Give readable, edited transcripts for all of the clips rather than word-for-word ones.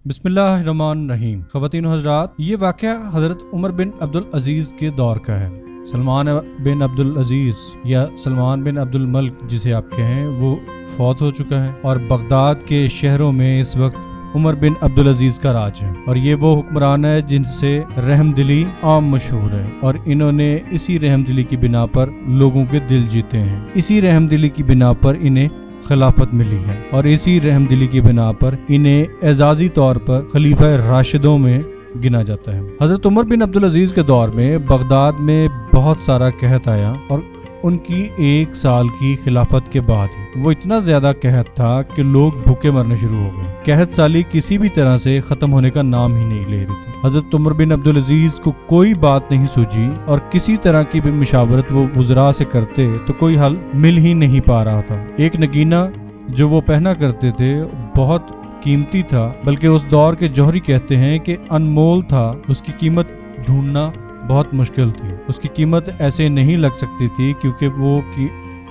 بسم اللہ الرحمن الرحیم۔ خواتین و حضرات، یہ واقعہ حضرت عمر بن عبدالعزیز کے دور کا ہے۔ سلمان بن عبدالعزیز یا سلمان بن عبدالملک جسے آپ کہیں، وہ فوت ہو چکا ہے اور بغداد کے شہروں میں اس وقت عمر بن عبدالعزیز کا راج ہے، اور یہ وہ حکمران ہے جن سے رحم دلی عام مشہور ہے، اور انہوں نے اسی رحم دلی کی بنا پر لوگوں کے دل جیتے ہیں۔ اسی رحم دلی کی بنا پر انہیں خلافت ملی ہے، اور اسی رحم دلی کی بنا پر انہیں اعزازی طور پر خلیفہ راشدوں میں گنا جاتا ہے۔ حضرت عمر بن عبدالعزیز کے دور میں بغداد میں بہت سارا قحط آیا، اور ان کی 1 سال کی خلافت کے بعد وہ اتنا زیادہ قحط تھا کہ لوگ بھوکے مرنے شروع ہو گئے۔ قحط سالی کسی بھی طرح سے ختم ہونے کا نام ہی نہیں لے رہی تھی۔ حضرت عمر بن عبدالعزیز کو کوئی بات نہیں سوجی، اور کسی طرح کی بھی مشاورت وہ وزراء سے کرتے تو کوئی حل مل ہی نہیں پا رہا تھا۔ ایک نگینہ جو وہ پہنا کرتے تھے بہت قیمتی تھا، بلکہ اس دور کے جوہری کہتے ہیں کہ انمول تھا۔ اس کی قیمت ڈھونڈنا بہت مشکل تھی، اس کی قیمت ایسے نہیں لگ سکتی تھی، کیونکہ وہ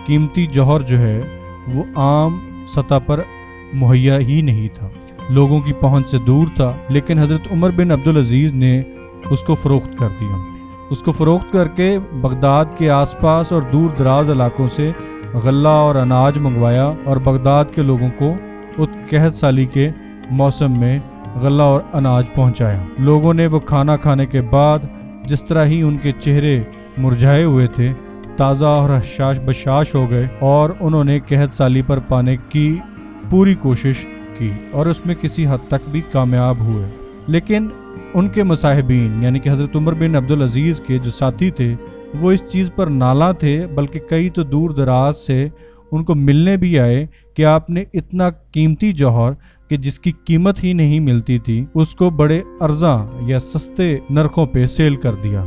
قیمتی جوہر جو ہے وہ عام سطح پر مہیا ہی نہیں تھا، لوگوں کی پہنچ سے دور تھا۔ لیکن حضرت عمر بن عبدالعزیز نے اس کو فروخت کر دیا۔ اس کو فروخت کر کے بغداد کے آس پاس اور دور دراز علاقوں سے غلہ اور اناج منگوایا، اور بغداد کے لوگوں کو اس قحط سالی کے موسم میں غلہ اور اناج پہنچایا۔ لوگوں نے وہ کھانا کھانے کے بعد جس طرح ہی ان کے چہرے مرجھائے ہوئے تھے، تازہ اور حشاش بشاش ہو گئے، اور انہوں نے قحط سالی پر پانے کی پوری کوشش کی، اور اس میں کسی حد تک بھی کامیاب ہوئے۔ لیکن ان کے مصاحبین یعنی کہ حضرت عمر بن عبدالعزیز کے جو ساتھی تھے، وہ اس چیز پر نالاں تھے، بلکہ کئی تو دور دراز سے ان کو ملنے بھی آئے کہ آپ نے اتنا قیمتی جوہر کہ جس کی قیمت ہی نہیں ملتی تھی، اس کو بڑے ارزاں یا سستے نرخوں پہ سیل کر دیا،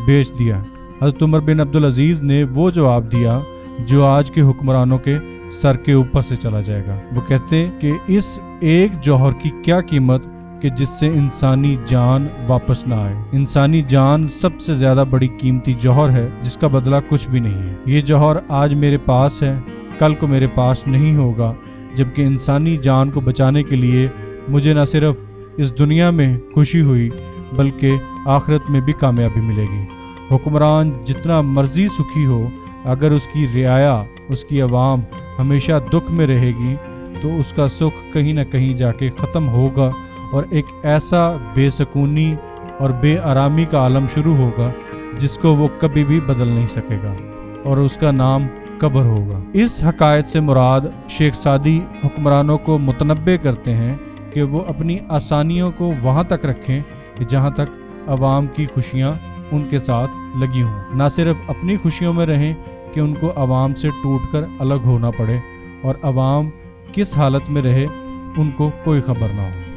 بیچ دیا۔ حضرت عمر بن عبدالعزیز نے وہ جواب دیا جو آج کے حکمرانوں کے سر کے اوپر سے چلا جائے گا۔ وہ کہتے ہیں کہ اس ایک جوہر کی کیا قیمت کہ جس سے انسانی جان واپس نہ آئے۔ انسانی جان سب سے زیادہ بڑی قیمتی جوہر ہے، جس کا بدلہ کچھ بھی نہیں ہے۔ یہ جوہر آج میرے پاس ہے، کل کو میرے پاس نہیں ہوگا، جبکہ انسانی جان کو بچانے کے لیے مجھے نہ صرف اس دنیا میں خوشی ہوئی بلکہ آخرت میں بھی کامیابی ملے گی۔ حکمران جتنا مرضی سکھی ہو، اگر اس کی رعایا، اس کی عوام ہمیشہ دکھ میں رہے گی تو اس کا سکھ کہیں نہ کہیں جا کے ختم ہوگا، اور ایک ایسا بے سکونی اور بے آرامی کا عالم شروع ہوگا جس کو وہ کبھی بھی بدل نہیں سکے گا، اور اس کا نام قبر ہوگا۔ اس حکایت سے مراد شیخ سعدی حکمرانوں کو متنبہ کرتے ہیں کہ وہ اپنی آسانیوں کو وہاں تک رکھیں کہ جہاں تک عوام کی خوشیاں ان کے ساتھ لگی ہوں، نہ صرف اپنی خوشیوں میں رہیں کہ ان کو عوام سے ٹوٹ کر الگ ہونا پڑے، اور عوام کس حالت میں رہے ان کو کوئی خبر نہ ہو۔